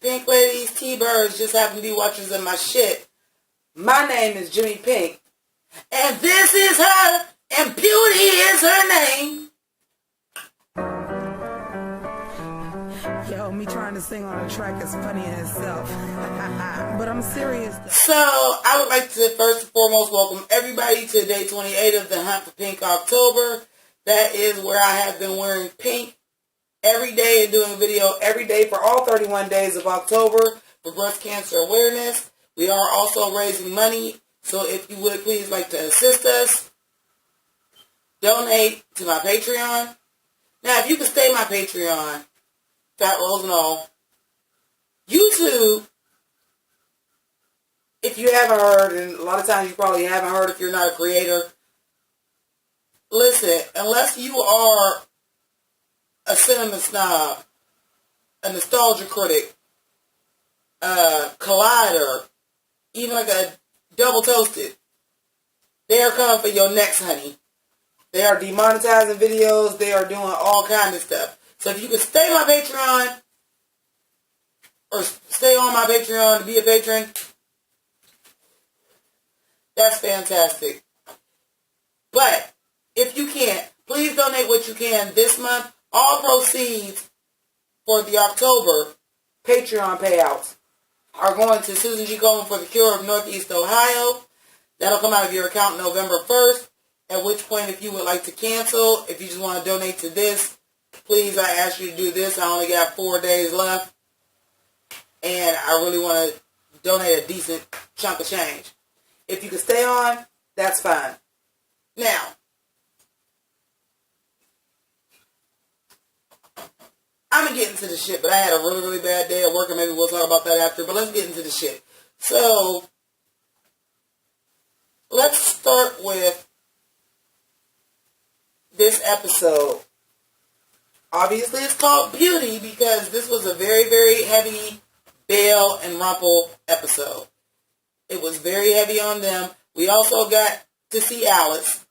Pink ladies, T-birds, just happen to be watchers of my shit. My name is Jimmy Pynk, and this is her, and beauty is her name. Yo, me trying to sing on a track is funny in itself. But I'm serious though. So, I would like to first and foremost welcome everybody to day 28 of the Hunt for Pink October. That is where I have been wearing pink every day and doing a video every day for all 31 days of October for breast cancer awareness. We are also raising money, so if you would please like to assist us, donate to my Patreon. Now, if you could stay my Patreon, Fat Rolls and all, YouTube, if you haven't heard, and a lot of times you probably haven't heard if you're not a creator, listen, unless you are a cinema snob, a nostalgia critic, a collider, even like a double toasted, they are coming for your necks, honey. They are demonetizing videos. They are doing all kinds of stuff. So if you could stay my Patreon, or stay on my Patreon to be a patron, that's fantastic. But if you can't, please donate what you can this month. All proceeds for the October Patreon payouts are going to Susan G. Komen for the Cure of Northeast Ohio. That'll come out of your account November 1st, at which point if you would like to cancel, if you just want to donate to this, please, I ask you to do this. I only got 4 days left, and I really want to donate a decent chunk of change. If you can stay on, that's fine. Now, I'm going to get into the shit, but I had a really, really bad day at work, and maybe we'll talk about that after, but let's get into the shit. So, let's start with this episode. Obviously, it's called Beauty because this was a very, very heavy Belle and Rumple episode. It was very heavy on them. We also got to see Alice.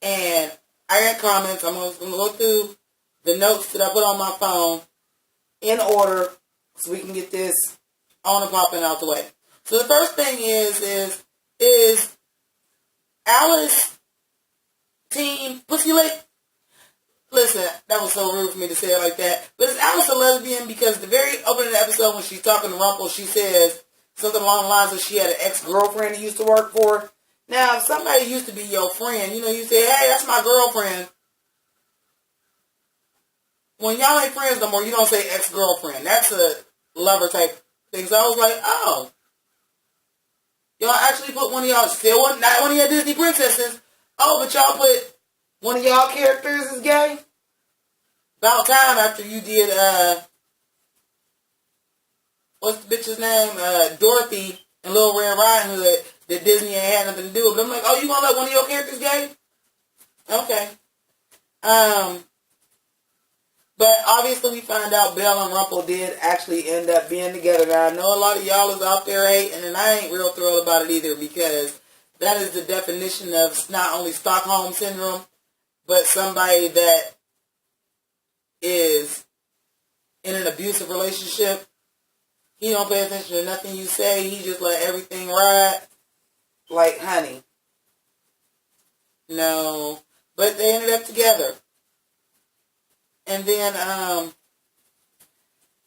And I got comments. I'm going to go through the notes that I put on my phone in order so we can get this on and popping out the way. So the first thing is Alice team pussy lick? Listen, that was so rude for me to say it like that. But is Alice a lesbian? Because the very opening of the episode when she's talking to Rumple, she says something along the lines of she had an ex-girlfriend he used to work for. Now, if somebody used to be your friend, you say, hey, that's my girlfriend. When y'all ain't friends no more, you don't say ex-girlfriend. That's a lover type thing. So I was like, oh. Y'all actually put one of y'all, still not one of your Disney princesses. Oh, but y'all put one of y'all characters as gay? About time after you did, what's the bitch's name? Dorothy and Little Red Riding Hood that Disney ain't had nothing to do with. But I'm like, oh, you gonna let one of your characters gay? Okay. But obviously we find out Belle and Rumple did actually end up being together. Now, I know a lot of y'all is out there hating, and I ain't real thrilled about it either because that is the definition of not only Stockholm Syndrome, but somebody that is in an abusive relationship. He don't pay attention to nothing you say. He just let everything ride. Like, honey. No. But they ended up together. And then,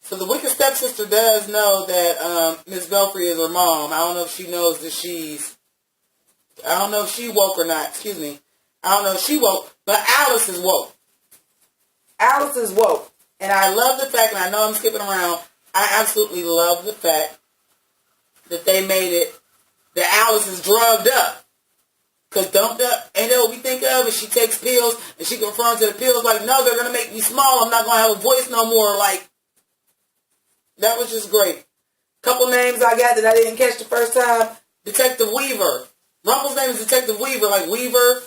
so the wicked stepsister does know that Miss Belfry is her mom. I don't know if she knows that I don't know if she woke or not. Excuse me. I don't know if she woke, but Alice is woke. Alice is woke. And I love the fact, and I know I'm skipping around, I absolutely love the fact that they made it that Alice is drugged up. Because dumped up, ain't that what we think of? And she takes pills, and she confirms to the pills like, no, they're going to make me small. I'm not going to have a voice no more. Like, that was just great. Couple names I got that I didn't catch the first time. Detective Weaver. Rumple's name is Detective Weaver. Like Weaver,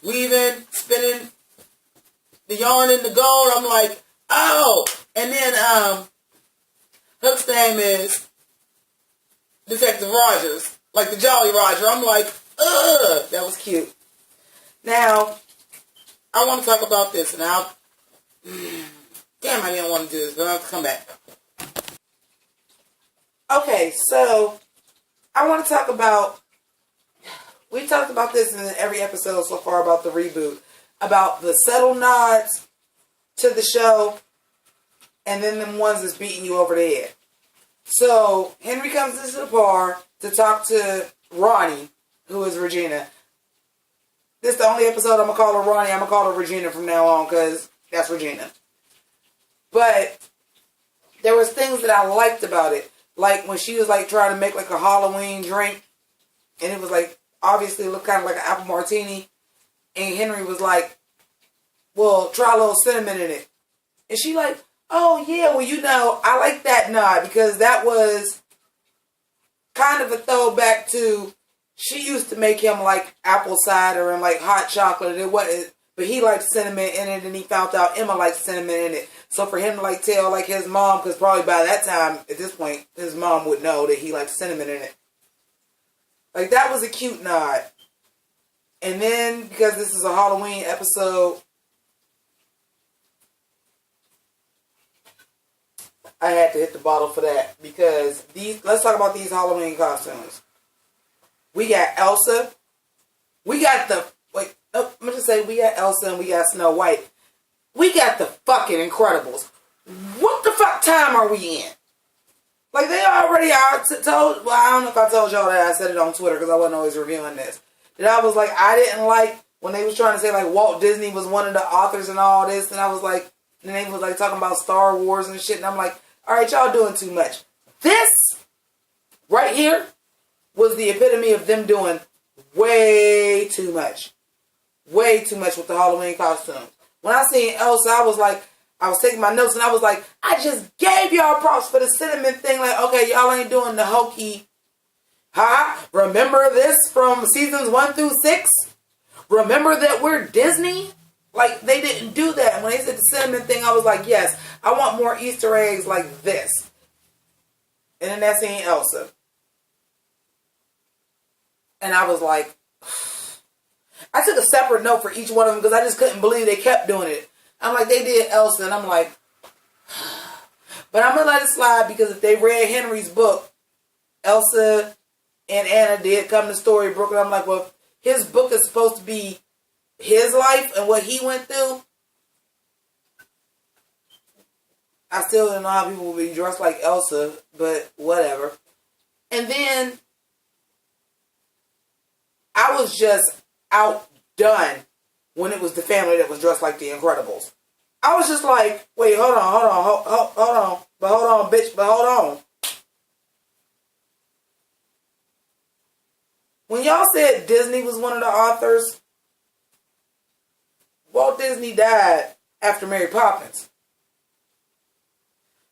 weaving, spinning the yarn in the gold. I'm like, oh. And then Hook's name is Detective Rogers. Like the Jolly Roger. I'm like, ugh, that was cute. Now, I want to talk about this, and damn, I didn't want to do this, but I'll have to come back. Okay, so I want to talk about, we talked about this in every episode so far about the reboot, about the subtle nods to the show, and then the ones that's beating you over the head. So, Henry comes into the bar to talk to Ronnie, who is Regina. This is the only episode I'm going to call her Ronnie. I'm going to call her Regina from now on, because that's Regina. But there was things that I liked about it. Like when she was like trying to make like a Halloween drink. And it was like, obviously it looked kind of like an apple martini. And Henry was like, well, try a little cinnamon in it. And she like, oh yeah, well you know, I like that nod. Because that was kind of a throwback to, she used to make him like apple cider and like hot chocolate. It wasn't, but he liked cinnamon in it, and he found out Emma liked cinnamon in it. So for him to like tell like his mom, because probably by that time, at this point, his mom would know that he liked cinnamon in it. Like that was a cute nod. And then, because this is a Halloween episode, I had to hit the bottle for that. Because let's talk about these Halloween costumes. We got Elsa. We got I'm just say we got Elsa and we got Snow White. We got the fucking Incredibles. What the fuck time are we in? Like they already are told. Well, I don't know if I told y'all that. I said it on Twitter because I wasn't always reviewing this. That I was like, I didn't like when they was trying to say like Walt Disney was one of the authors and all this, and I was like, and they was like talking about Star Wars and shit, and I'm like, all right, y'all doing too much. This right here was the epitome of them doing way too much. Way too much with the Halloween costumes. When I seen Elsa, I was like, I was taking my notes and I was like, I just gave y'all props for the cinnamon thing. Like, okay, y'all ain't doing the hokey. Remember this from seasons 1 through 6? Remember that we're Disney? Like, they didn't do that. And when they said the cinnamon thing, I was like, yes, I want more Easter eggs like this. And then that scene, Elsa. And I was like, I took a separate note for each one of them because I just couldn't believe they kept doing it. I'm like, they did Elsa, and I'm like, but I'm going to let it slide because if they read Henry's book, Elsa and Anna did come to Storybrooke, and I'm like, well, his book is supposed to be his life and what he went through. I still don't know how people will be dressed like Elsa, but whatever. And then I was just outdone when it was the family that was dressed like the Incredibles. I was just like, wait, hold on, bitch, but hold on. When y'all said Disney was one of the authors, Walt Disney died after Mary Poppins.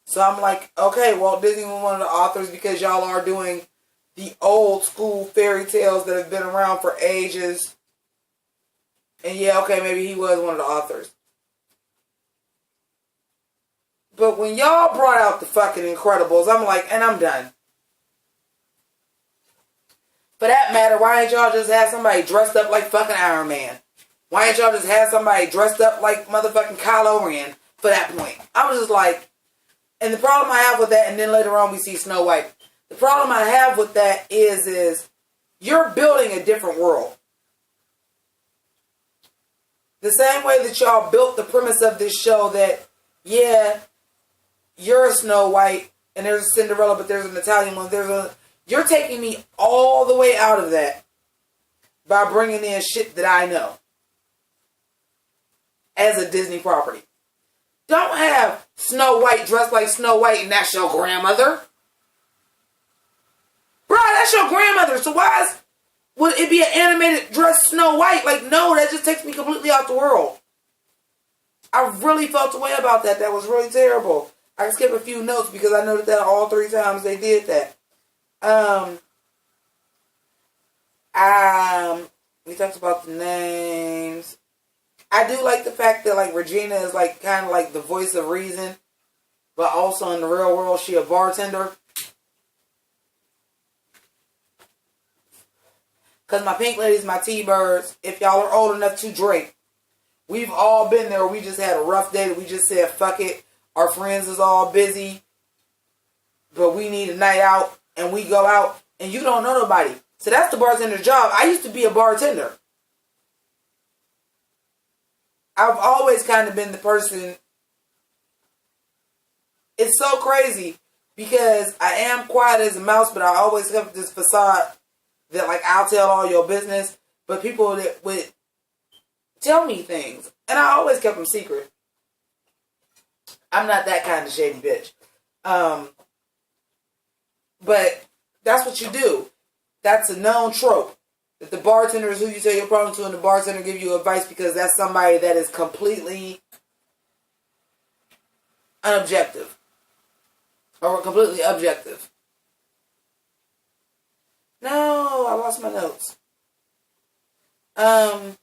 So I'm like, okay, Walt Disney was one of the authors because y'all are doing the old school fairy tales that have been around for ages. And yeah, okay, maybe he was one of the authors. But when y'all brought out the fucking Incredibles, I'm like, and I'm done. For that matter, why ain't y'all just have somebody dressed up like fucking Iron Man? Why ain't y'all just have somebody dressed up like motherfucking Kylo Ren for that point? I was just like, and the problem I have with that, and then later on we see Snow White. The problem I have with that is you're building a different world. The same way that y'all built the premise of this show that, yeah, you're a Snow White, and there's a Cinderella, but there's an Italian one. You're taking me all the way out of that by bringing in shit that I know as a Disney property. Don't have Snow White dressed like Snow White and that's your grandmother. Bro, that's your grandmother. So would it be an animated dressed Snow White? Like, no, that just takes me completely out the world. I really felt the way about that. That was really terrible. I can skip a few notes because I noted that all 3 times they did that. We talked about the names. I do like the fact that like Regina is like kind of like the voice of reason, but also in the real world she a bartender. Cause my pink ladies, my T-birds, if y'all are old enough to drink, we've all been there. We just had a rough day that we just said fuck it. Our friends is all busy. but we need a night out, and we go out, and you don't know nobody. So that's the bartender's job. I used to be a bartender. I've always kind of been the person. It's so crazy because I am quiet as a mouse, but I always have this facade that, like, I'll tell all your business, but people that would tell me things, and I always kept them secret. I'm not that kind of shady bitch. But that's what you do. That's a known trope. That the bartender is who you tell your problem to, and the bartender give you advice because that's somebody that is completely unobjective. Or completely objective. No, I lost my notes. I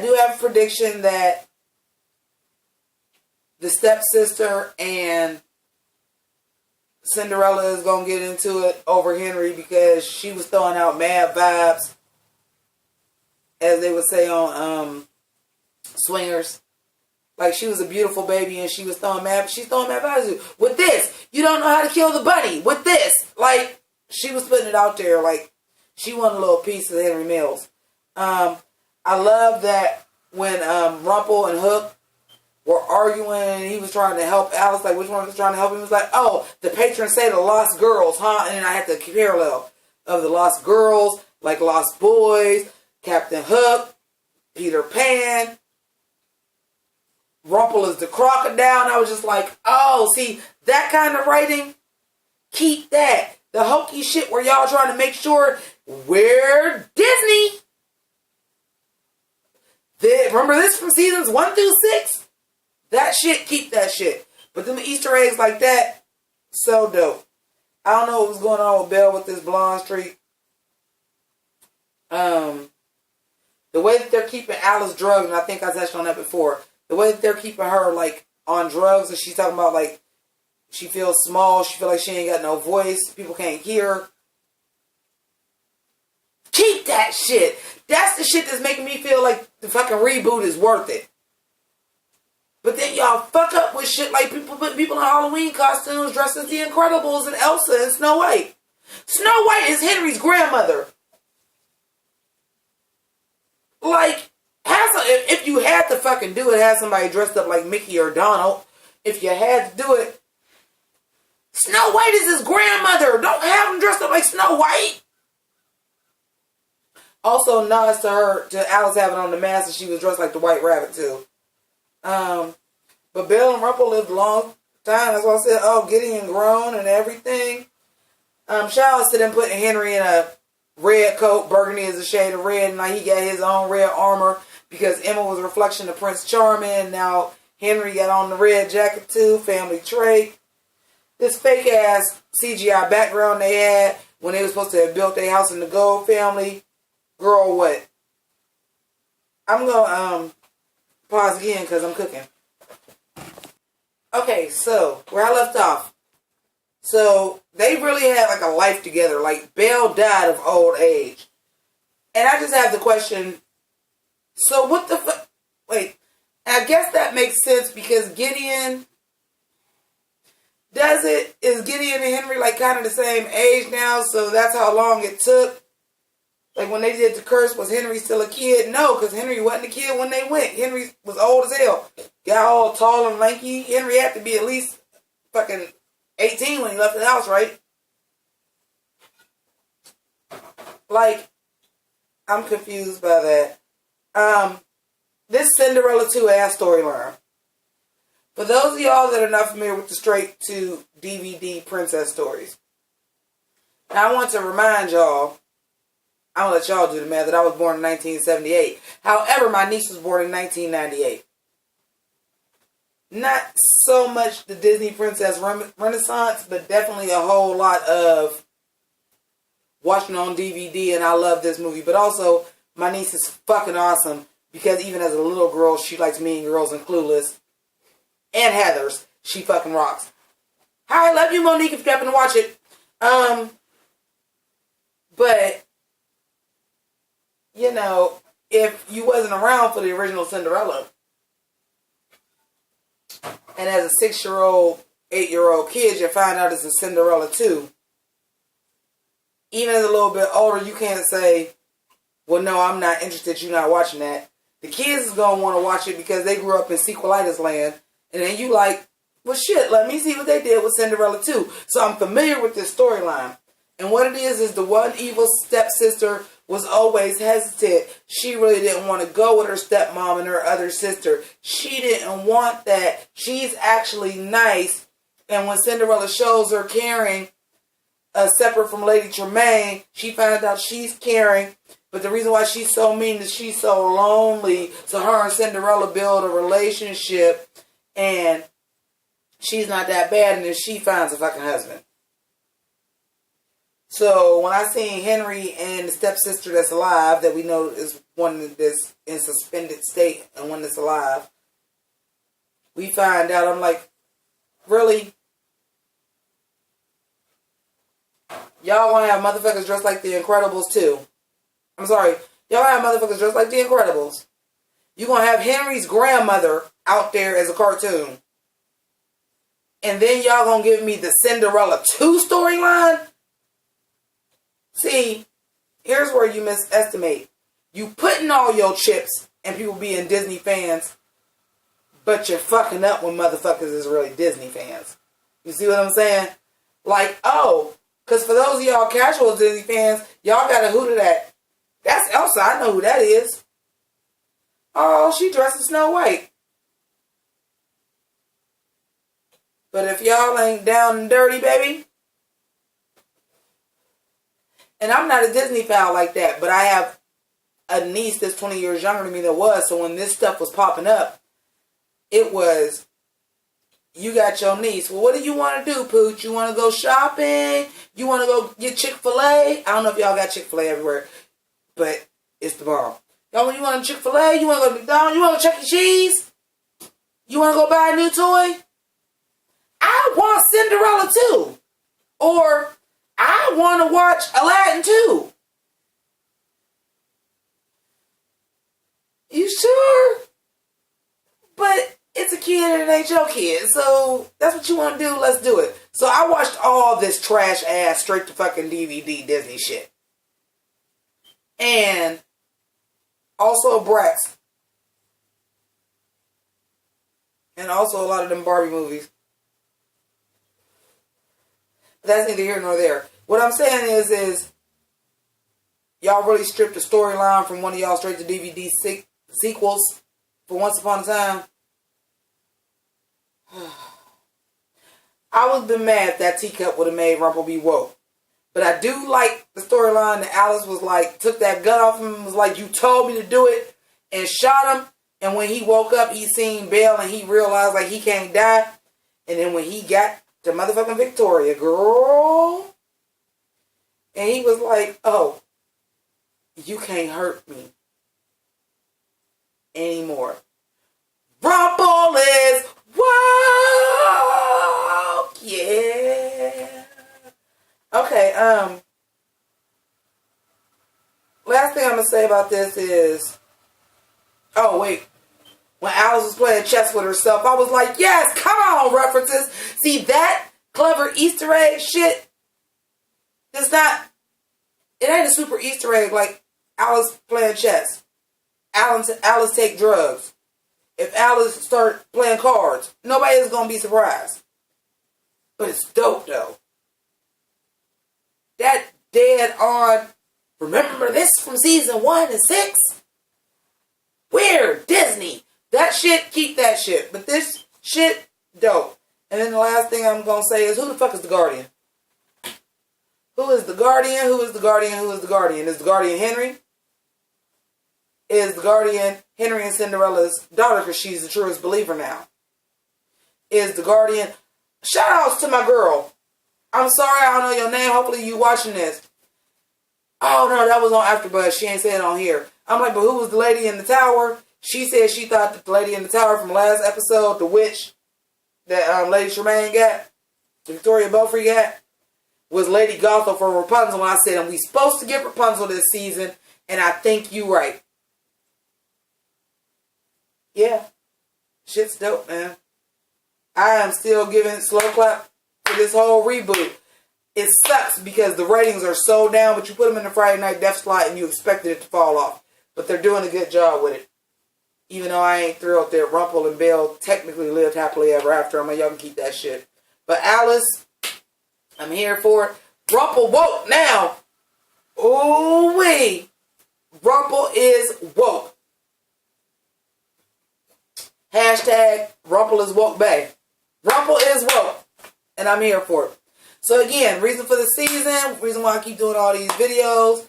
do have a prediction that the stepsister and Cinderella is going to get into it over Henry because she was throwing out mad vibes, as they would say on Swingers. Like, she was a beautiful baby and she's throwing mad vibes. With this, you don't know how to kill the bunny. With this, like, she was putting it out there. Like, she wanted a little piece of Henry Mills. I love that when Rumple and Hook were arguing and he was trying to help Alice, like, which one was trying to help him? He was like, oh, the patrons say the Lost Girls, huh? And then I had the parallel of the Lost Girls, like Lost Boys, Captain Hook, Peter Pan, Rumple is the crocodile. And I was just like, oh, see, that kind of writing, keep that. The hokey shit where y'all trying to make sure we're Disney. Remember this from seasons 1 through 6? That shit, keep that shit. But them Easter eggs like that, so dope. I don't know what was going on with Belle with this blonde streak. The way that they're keeping Alice drugged, and I think I touched on that before. The way that they're keeping her, like, on drugs, and she's talking about, like, she feels small, she feels like she ain't got no voice, people can't hear her. Keep that shit. That's the shit that's making me feel like the fucking reboot is worth it. But then y'all fuck up with shit like people putting people in Halloween costumes dressed as the Incredibles and Elsa and Snow White. Snow White is Henry's grandmother. Like, if you had to fucking do it, have somebody dressed up like Mickey or Donald. If you had to do it, Snow White is his grandmother. Don't have him dressed up like Snow White. Also, nods to Alice having on the mask and she was dressed like the White Rabbit too. But Belle and Rumple lived a long time. That's why I said, oh, Gideon grown and everything. Shout out to them putting Henry in a red coat. Burgundy is a shade of red. And now he got his own red armor because Emma was a reflection of Prince Charming. Now Henry got on the red jacket too. Family trait. This fake ass CGI background they had when they were supposed to have built their house in the Gold family. Girl, what? I'm going to pause again because I'm cooking. Okay, so where I left off. So they really had like a life together. Like Belle died of old age. And I just have the question. So what the fuck? Wait. I guess that makes sense because Gideon. Is Gideon and Henry like kind of the same age now? So that's how long it took. Like when they did the curse, was Henry still a kid? No, because Henry wasn't a kid when they went. Henry was old as hell. Got all tall and lanky. Henry had to be at least fucking 18 when he left the house, right? Like, I'm confused by that. This Cinderella 2 ass storyline. For those of y'all that are not familiar with the straight to DVD princess stories, now I want to remind y'all, I'm going to let y'all do the math, that I was born in 1978. However, my niece was born in 1998. Not so much the Disney Princess Renaissance, but definitely a whole lot of watching on DVD, and I love this movie. But also, my niece is fucking awesome, because even as a little girl, she likes Mean Girls and Clueless. And Heathers. She fucking rocks. Hi, I love you, Monique, if you happen to watch it. But, you know, if you wasn't around for the original Cinderella, and as a 6-year-old 8-year-old kids, you find out it's a Cinderella too. Even as a little bit older, you can't say, well, no, I'm not interested, you're not watching that. The kids is going to want to watch it because they grew up in sequelitis land. And then you like, well, shit, let me see what they did with Cinderella too. So I'm familiar with this storyline. And what it is the one evil stepsister was always hesitant. She really didn't want to go with her stepmom and her other sister. She didn't want that. She's actually nice. And when Cinderella shows her caring, separate from Lady Tremaine, she finds out she's caring. But the reason why she's so mean is she's so lonely. So her and Cinderella build a relationship. And she's not that bad. And then she finds a fucking husband. So when I seen Henry and the stepsister that's alive, that we know is one that's in suspended state and one that's alive, we find out, I'm like, really? Y'all gonna have motherfuckers dressed like the Incredibles too? I'm sorry. Y'all have motherfuckers dressed like the Incredibles. You gonna have Henry's grandmother out there as a cartoon. And then y'all gonna give me the Cinderella 2 storyline? See, here's where you misestimate. You putting all your chips and people being Disney fans, but you're fucking up when motherfuckers is really Disney fans. You see what I'm saying? Like, oh, because for those of y'all casual Disney fans, y'all got a who to that. That's Elsa. I know who that is. Oh, she dressed as Snow White. But if y'all ain't down and dirty, baby. And I'm not a Disney fan like that, but I have a niece that's 20 years younger than me that was. So when this stuff was popping up, it was, you got your niece. Well, what do you want to do, Pooch? You want to go shopping? You want to go get Chick-fil-A? I don't know if y'all got Chick-fil-A everywhere, but it's the bomb. Y'all, when you want Chick-fil-A? You want to go to McDonald's? You want to go Chuck E. Cheese? You want to go buy a new toy? I want Cinderella too. Or I want to watch Aladdin too. You sure? But it's a kid and it ain't your kid. So that's what you want to do. Let's do it. So I watched all this trash ass straight to fucking DVD Disney shit. And also Bratz. And also a lot of them Barbie movies. But that's neither here nor there. What I'm saying is y'all really stripped the storyline from one of y'all straight to DVD sequels for Once Upon a Time. I would have been mad if that teacup would have made Rumple be woke. But I do like the storyline that Alice was like, took that gun off him and was like, you told me to do it, and shot him. And when he woke up, he seen Belle and he realized like he can't die. And then when he got to motherfucking Victoria, girl, and he was like, oh, you can't hurt me anymore. Rumple is woke, yeah. Okay, last thing I'm gonna say about this is, oh wait, when Alice was playing chess with herself, I was like, yes, come on, references. See that clever Easter egg shit? It's not, it ain't a super Easter egg like Alice playing chess. Alice take drugs. If Alice start playing cards, nobody is going to be surprised. But it's dope, though. That dead on, remember this from season 1 and 6? Weird, Disney. That shit, keep that shit. But this shit, dope. And then the last thing I'm going to say is, who the fuck is the Guardian? Who is the Guardian? Who is the Guardian? Who is the Guardian? Is the Guardian Henry? Is the Guardian Henry and Cinderella's daughter, because she's the truest believer now? Is the Guardian... Shout outs to my girl. I'm sorry I don't know your name. Hopefully you watching this. Oh no, that was on AfterBuzz. She ain't saying it on here. I'm like, but who was the lady in the tower? She said she thought that the lady in the tower from last episode, the witch that Lady Tremaine got, Victoria Belfry got, was Lady Gothel for Rapunzel. And I said, and we supposed to get Rapunzel this season, and I think you right. Yeah. Shit's dope, man. I am still giving slow clap for this whole reboot. It sucks because the ratings are so down, but you put them in the Friday night death slot and you expected it to fall off. But they're doing a good job with it. Even though I ain't thrilled that Rumple and Belle technically lived happily ever after. I mean, y'all can keep that shit. But Alice, I'm here for it. Rumple woke now. Ooh wee. Rumple is woke. Hashtag Rumple is woke bae. Rumple is woke. And I'm here for it. So again, reason for the season, reason why I keep doing all these videos,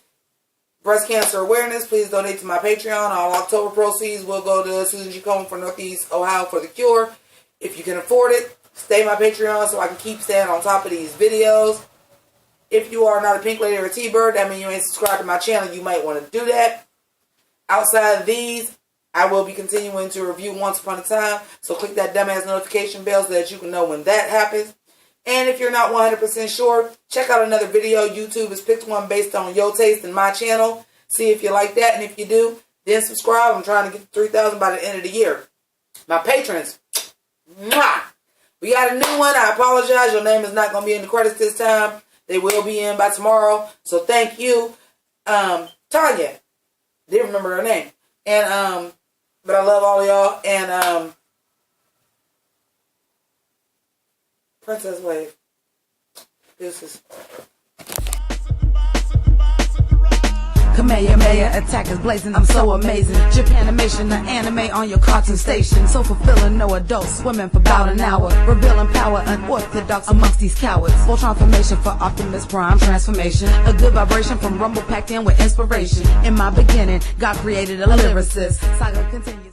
breast cancer awareness, please donate to my Patreon. All October proceeds will go to Susan G. Komen for Northeast Ohio for the cure. If you can afford it, stay my Patreon so I can keep staying on top of these videos. If you are not a pink lady or a T-bird, that means you ain't subscribed to my channel. You might want to do that. Outside of these, I will be continuing to review Once Upon a Time. So click that dumbass notification bell so that you can know when that happens. And if you're not 100% sure, check out another video. YouTube has picked one based on your taste and my channel. See if you like that. And if you do, then subscribe. I'm trying to get to 3,000 by the end of the year. My patrons, mwah! We got a new one. I apologize. Your name is not going to be in the credits this time. They will be in by tomorrow. So thank you. Tanya. Didn't remember her name. And, but I love all of y'all. And, Princess Wave. Deuces. Kamehameha attack is blazing, I'm so amazing. Japanimation, the anime on your cartoon station. So fulfilling, no adults swimming for about an hour. Revealing power, unorthodox amongst these cowards. Full transformation for Optimus Prime transformation. A good vibration from Rumble packed in with inspiration. In my beginning, God created a lyricist. Saga continues.